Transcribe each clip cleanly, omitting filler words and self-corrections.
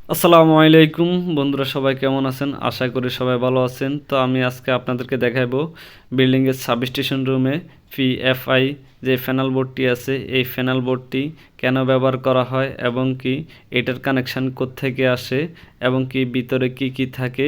আসসালামু আলাইকুম বন্ধুরা, সবাই কেমন আছেন? আশা করি সবাই ভালো আছেন। তো আমি আজকে আপনাদেরকে দেখাবো বিল্ডিংয়ের সাবস্টেশন রুমে PFI যে ফ্যানেল বোর্ডটি আছে, এই ফ্যানেল বোর্ডটি কেন ব্যবহার করা হয় এবং কি এটার কানেকশান কোত্থেকে আসে এবং কি ভিতরে কি কি থাকে,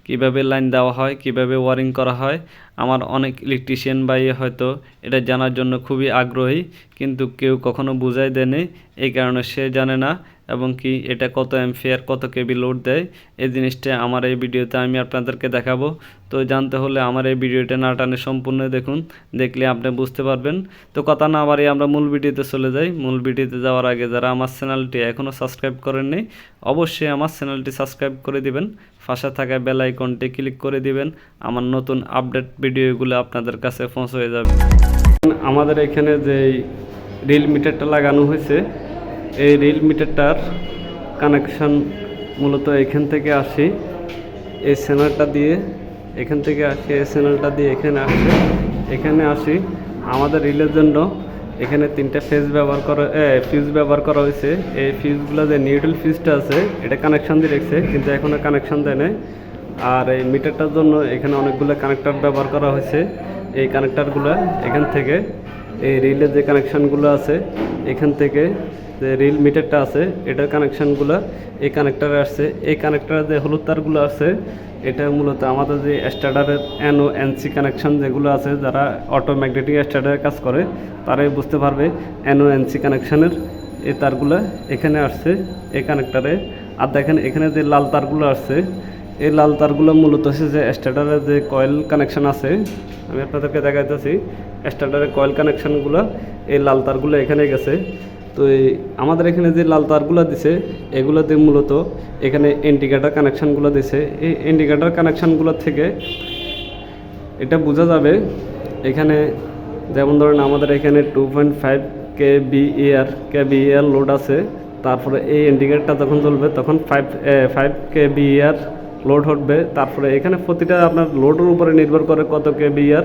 কিভাবে লাইন দেওয়া হয়, কিভাবে ওয়ারিং করা হয়। আমার অনেক ইলেকট্রিশিয়ান ভাই হয়তো এটা জানার জন্য খুবই আগ্রহী, কিন্তু কেউ কখনো বুঝাই দেয়নি, এই কারণে সে জানে না এবং কি এটা কত অ্যাম্পিয়ার কত কেবি লোড দেয়। এই জিনিসটা আমার এই ভিডিওতে আমি আপনাদেরকে দেখাবো। তো জানতে হলে আমার এই ভিডিওটা না টানে সম্পূর্ণ দেখুন, দেখলে আপনি বুঝতে পারবেন। তো কথা না বাড়িয়ে আমরা মূল ভিডিওতে চলে যাই। মূল ভিডিওতে যাওয়ার আগে যারা আমার চ্যানেলটি এখনও সাবস্ক্রাইব করেননি, অবশ্যই আমার চ্যানেলটি সাবস্ক্রাইব করে দিবেন, পাশে থাকা বেল আইকনটি ক্লিক করে দিবেন। আমার নতুন আপডেট ভিডিওগুলো আপনাদের কাছে পৌঁছে যাবে। আমাদের এখানে যে রিল মিটারটা লাগানো হয়েছে, এই রিল মিটারটার কানেকশান মূলত এখান থেকে আসি, এই চ্যানেলটা দিয়ে এখান থেকে আসি, এই চ্যানেলটা দিয়ে এখানে আসি। আমাদের রিলের জন্য এখানে 3টা ফিউজ ব্যবহার করা হয়েছে। এই ফিউজগুলো যে নিউট্রাল ফিউজটা আছে, এটা কানেকশান দিয়ে রেখেছে, কিন্তু এখনও কানেকশান দেয় নাই। আর এই মিটারটার জন্য এখানে অনেকগুলো কানেক্টর ব্যবহার করা হয়েছে। এই কানেক্টরগুলো এখান থেকে এই রিলের যে কানেকশানগুলো আছে, এখান থেকে যে রিল মিটারটা আছে এটার কানেকশানগুলো এই কানেক্টারে আসছে। এই কানেক্টারে যে হলুদ তারগুলো আছে, এটা মূলত আমাদের যে স্টার্টারের NONC কানেকশান যেগুলো আছে, যারা অটোম্যাগনেটিক স্টার্টারের কাজ করে তারাই বুঝতে পারবে। NONC কানেকশানের এই তারগুলো এখানে আসছে এই কানেক্টারে। আর দেখেন এখানে যে লাল তারগুলো আসছে, এই লাল তারগুলো মূলত হচ্ছে যে স্টার্টারের যে কয়েল কানেকশান আছে, আমি আপনাদেরকে দেখাইতেছি স্টার্টারের কয়েল কানেকশানগুলো, এই লাল তারগুলো এখানে গেছে। তো আমাদের এখানে যে লাল তারগুলো দিছে, এগুলোতে মূলত এখানে ইন্ডিকেটার কানেকশানগুলো দিছে। এই ইন্ডিকেটার কানেকশানগুলো থেকে এটা বোঝা যাবে, এখানে যেমন ধরেন আমাদের এখানে 2.5 kVAr লোড আছে। তারপরে এই ইন্ডিকেটারটা যখন জ্বলবে তখন 5 kVAr লোড উঠবে। তারপরে এখানে প্রতিটা আপনার লোডের উপরে নির্ভর করে কত kVAr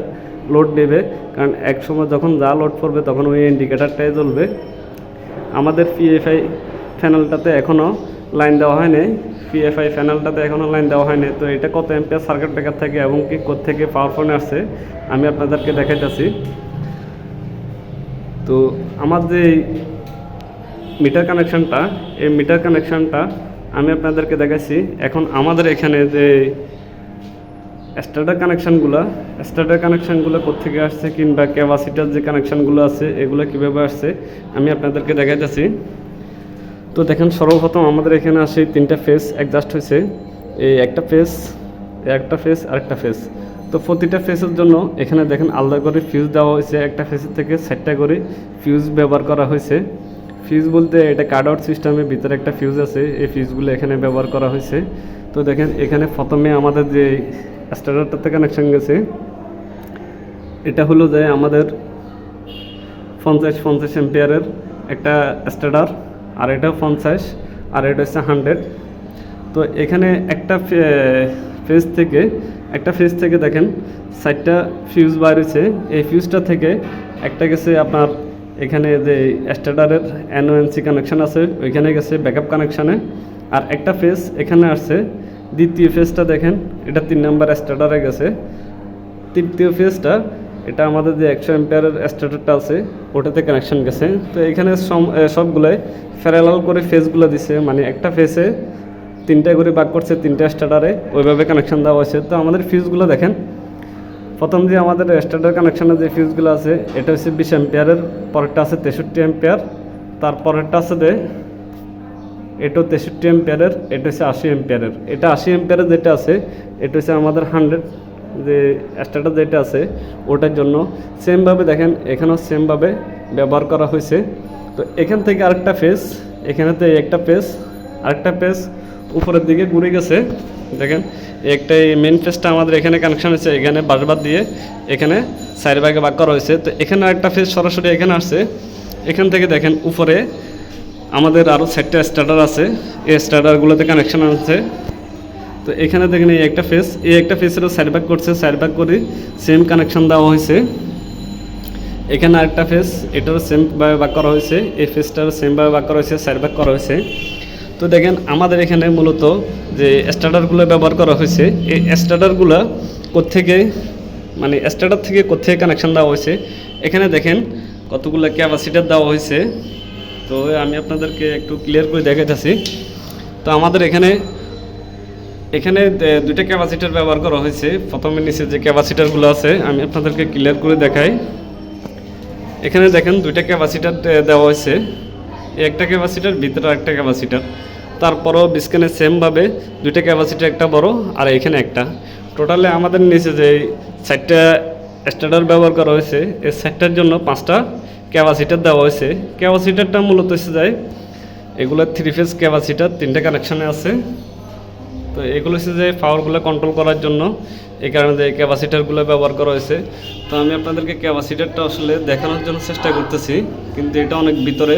লোড নেবে, কারণ এক সময় যখন যা লোড পড়বে তখন ওই ইন্ডিকেটারটাই জ্বলবে। আমাদের PFI প্যানেলটাতে এখনও লাইন দেওয়া হয়নি, তো এটা কত অ্যাম্পিয়ার সার্কিট ব্রেকার থেকে এবং কি কোত্থেকে পাওয়ার ফোনে আসছে আমি আপনাদেরকে দেখাইতেছি। তো আমার যে মিটার কানেকশানটা, এই মিটার কানেকশানটা আমি আপনাদেরকে দেখাইছি। এখন আমাদের এখানে যে স্টার্টার কানেকশানগুলো কোত্থেকে আসছে, কিংবা ক্যাপাসিটার যে কানেকশানগুলো আছে এগুলো কীভাবে আসছে আমি আপনাদেরকে দেখাইতেছি। তো দেখেন সর্বপ্রথম আমাদের এখানে আসে 3টা ফেজ অ্যাডজাস্ট হয়েছে, এই একটা ফেজ আরেকটা ফেজ। তো প্রতিটা ফেজের জন্য এখানে দেখেন আলাদা করে ফিউজ দেওয়া হয়েছে। একটা ফেজের থেকে 4টা করে ফিউজ ব্যবহার করা হয়েছে। ফিউজ বলতে এটা কাট আউট সিস্টেমের ভিতরে একটা ফিউজ আছে, এই ফিউজগুলো এখানে ব্যবহার করা হয়েছে। তো দেখেন এখানে প্রথমে আমাদের যে স্টার্টারটাতে কানেকশান গেছে, এটা হলো যে আমাদের 50 অ্যাম্পিয়ারের একটা স্টার্টার, আর এটা 50 আর এটা হচ্ছে 100। তো এখানে একটা ফেজ থেকে দেখেন 4টা ফিউজ বার হয়েছে। এই ফিউজটা থেকে একটা গেছে আপনার এখানে যে স্টার্টারের NONC কানেকশান আছে ওইখানে গেছে ব্যাকআপ কানেকশানে, আর একটা ফেজ এখানে আসছে। দ্বিতীয় ফেজটা দেখেন এটা 3 নম্বর স্টার্টারে গেছে। তৃতীয় ফেজটা এটা আমাদের যে 100 অ্যাম্পিয়ারের স্টার্টারটা আছে ওটাতে কানেকশান গেছে। তো এখানে সবগুলোই প্যারালাল করে ফেজগুলো দিছে, মানে একটা ফেজে 3টা করে ভাগ করছে, 3টা স্টার্টারে ওইভাবে কানেকশান দেওয়া হয়েছে। তো আমাদের ফিউজগুলো দেখেন, প্রথম যে আমাদের স্টার্টার কানেকশানের যে ফিউজগুলো আছে এটা হচ্ছে 20 অ্যাম্পিয়ারের, পরেরটা আছে 63 অ্যাম্পিয়ার, তারপরেরটা আছে যে এটাও 63 অ্যাম্পিয়ারের, এটা হচ্ছে 80 অ্যাম্পিয়ারের। এটা 80 অ্যাম্পিয়ারের যেটা আছে এটা হচ্ছে আমাদের 100 যে স্টার্টার যেটা আছে ওটার জন্য। সেমভাবে দেখেন এখানেও সেমভাবে ব্যবহার করা হয়েছে। তো এখান থেকে আরেকটা ফেজ, এখানেতে আরেকটা ফেজ উপরের দিকে ঘুরে গেছে। দেখেন একটা মেন ফেজটা আমাদের এখানে কানেকশান হয়েছে, এখানে বাসবাদ দিয়ে এখানে 4 ভাগে ভাগ করা হয়েছে। তো এখানে আরেকটা ফেজ সরাসরি এখানে আসছে। এখান থেকে দেখেন উপরে আমাদের আরও 4টা স্টার্টার আছে, এই স্টার্টারগুলোতে কানেকশান আছে। তো এখানে দেখেন এই একটা ফেজেরও 4 ভাগ করছে, 4 ভাগ করে সেম কানেকশান দেওয়া হয়েছে। এখানে আরেকটা ফেজ, এটারও সেমভাবে ভাগ করা হয়েছে, এই ফেজটারও সেমভাবে ভাগ করা হয়েছে, 4 ভাগ করা হয়েছে। তো তো দেখেন আমাদের এখানে মূলত যে স্টার্টারগুলো ব্যবহার করা হয়েছে, এই স্টার্টারগুলো কোত্থেকে মানে স্টার্টার থেকে কোত্থেকে কানেকশান দেওয়া হয়েছে, এখানে দেখেন কতগুলো ক্যাপাসিটার দেওয়া হয়েছে। তো আমি আপনাদেরকে একটু ক্লিয়ার করে দেখাইতেছি। তো আমাদের এখানে দুইটা ক্যাপাসিটার ব্যবহার করা হয়েছে। প্রথমে নিচে যে ক্যাপাসিটারগুলো আছে আমি আপনাদেরকে ক্লিয়ার করে দেখাই। এখানে দেখেন দুইটা ক্যাপাসিটার দেওয়া হয়েছে, একটা ক্যাপাসিটার ভিতরে একটা ক্যাপাসিটার, তারপরও বিস্কানে সেমভাবে দুইটা ক্যাপাসিটার, একটা বড় আর এখানে একটা। টোটালে আমাদের নিচে যে 4টা স্টার্টার ব্যবহার করা হয়েছে, এই 4টার জন্য 5টা ক্যাপাসিটার দেওয়া হয়েছে। ক্যাপাসিটারটা মূলত এসে যায় এগুলো 3 ফেজ ক্যাপাসিটার, 3টা কানেকশানে আছে। তো এগুলো হচ্ছে যে পাওয়ারগুলো কন্ট্রোল করার জন্য, এই কারণে যে ক্যাপাসিটারগুলো ব্যবহার করা হয়েছে। তো আমি আপনাদেরকে ক্যাপাসিটারটা আসলে দেখানোর জন্য চেষ্টা করতেছি, কিন্তু এটা অনেক ভিতরে,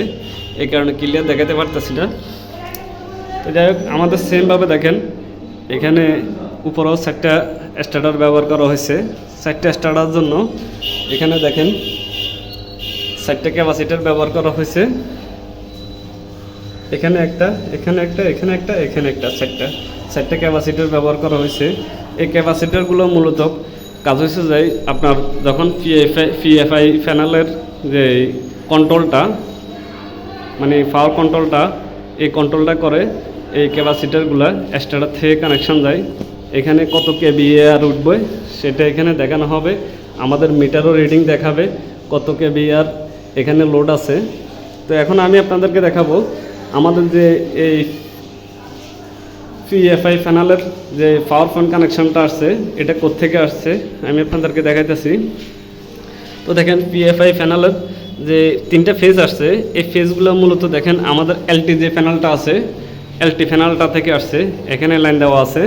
এই কারণে ক্লিয়ার দেখাতে পারতেছি না। তো যাই হোক, আমাদের সেমভাবে দেখেন এখানে উপরেও 4টা স্টার্টার ব্যবহার করা হয়েছে। 4টা স্টার্টার জন্য এখানে দেখেন 4টা ক্যাপাসিটার ব্যবহার করা হয়েছে। এখানে একটা, এখানে একটা, এখানে একটা, এখানে একটা, 4টা ক্যাপাসিটার ব্যবহার করা হয়েছে। এই ক্যাপাসিটারগুলো মূলত কাজ হয়েছে যে আপনার যখন পিএফআই প্যানেলের যে কন্ট্রোলটা মানে পাওয়ার কন্ট্রোলটা, এই কন্ট্রোলটা করে এই ক্যাপাসিটারগুলো স্টার্টার থেকে কানেকশান যায়। এখানে কত কেভিএআর উঠবে সেটা এখানে দেখানো হবে। আমাদের মিটারও রিডিং দেখাবে কত কেভিএআর এখানে লোড আছে। তো এখন আমি আপনাদেরকে দেখাবো আমাদের যে এই পিএফআই প্যানেলের যে পাওয়ার পয়েন্ট কানেকশানটা আসছে, এটা কোত্থেকে আসছে আমি আপনাদেরকে দেখাইতেছি। তো দেখেন পিএফআই প্যানেলের যে 3টা ফেজ আসছে, এই ফেজগুলো মূলত দেখেন আমাদের এলটি যে প্যানেলটা আছে, এলটি প্যানেলটা থেকে আসছে। এখানে লাইন দেওয়া আছে।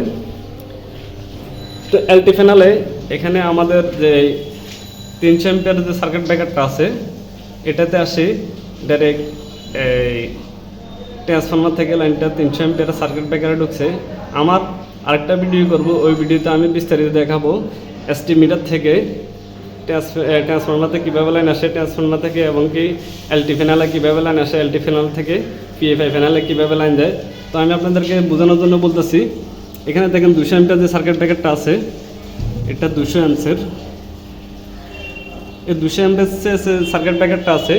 তো এলটি প্যানেলে এখানে আমাদের যে 300 অ্যাম্পিয়ার যে সার্কিট ব্রেকারটা আছে, এটাতে আসে ডাইরেক্ট এই ট্রান্সফর্মার থেকে লাইনটা 300 অ্যাম্পিয়ার সার্কিট ব্রেকারে ঢুকছে। আমার আরেকটা ভিডিও করব, ওই ভিডিওতে আমি বিস্তারিত দেখাবো এসটি মিটার থেকে ট্রান্সফর্মারতে কীভাবে লাইন আসে, ট্রান্সফর্মার থেকে এবং কি এলটি প্যানেলে কীভাবে লাইন আসে, এলটি প্যানেল থেকে পিএফআই প্যানেলে কীভাবে লাইন যায়। তো আমি আপনাদেরকে বোঝানোর জন্য বলতেছি। এখানে দেখেন 200 অ্যাম্পিয়ার যে সার্কিট ব্রেকারটা আছে, এটা 200 অ্যাম্পের। এই 200 অ্যাম্পের যে সার্কিট ব্রেকারটা আছে,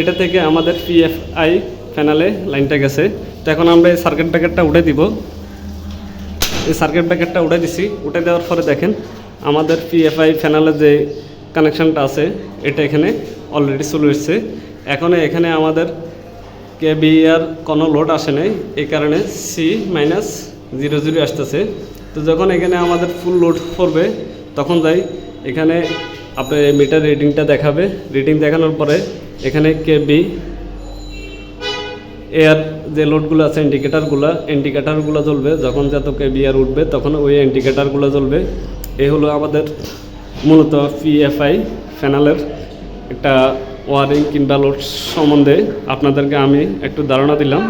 এটা থেকে আমাদের পিএফআই প্যানেলে লাইনটা গেছে। তো এখন আমরা এই সার্কিট ব্রেকারটা উঠে দিব। এই সার্কিট ব্রেকারটা উঠে দিছি। উঠে দেওয়ার পরে দেখেন আমাদের পিএফআই প্যানেলের যে কানেকশানটা আছে, এটা এখানে অলরেডি চলে এসছে। এখানে আমাদের কেভিআর কোনো লোড আসে নাই, এই কারণে C-00 আসতেছে। তো যখন এখানে আমাদের ফুল লোড করবে তখন যাই এখানে আপনি মিটার রিডিংটা দেখাবে। রিডিং দেখানোর পরে এখানে কেবি এয়ার যে লোডগুলো আছে, ইন্ডিকেটারগুলো জ্বলবে। যখন যত কেভিআর উঠবে তখন ওই ইন্ডিকেটারগুলো জ্বলবে। এই হলো আমাদের মূলত পিএফআই প্যানেলের একটা ওয়ারিং কিংবা লোড সম্বন্ধে আপনাদেরকে আমি একটু ধারণা দিলাম।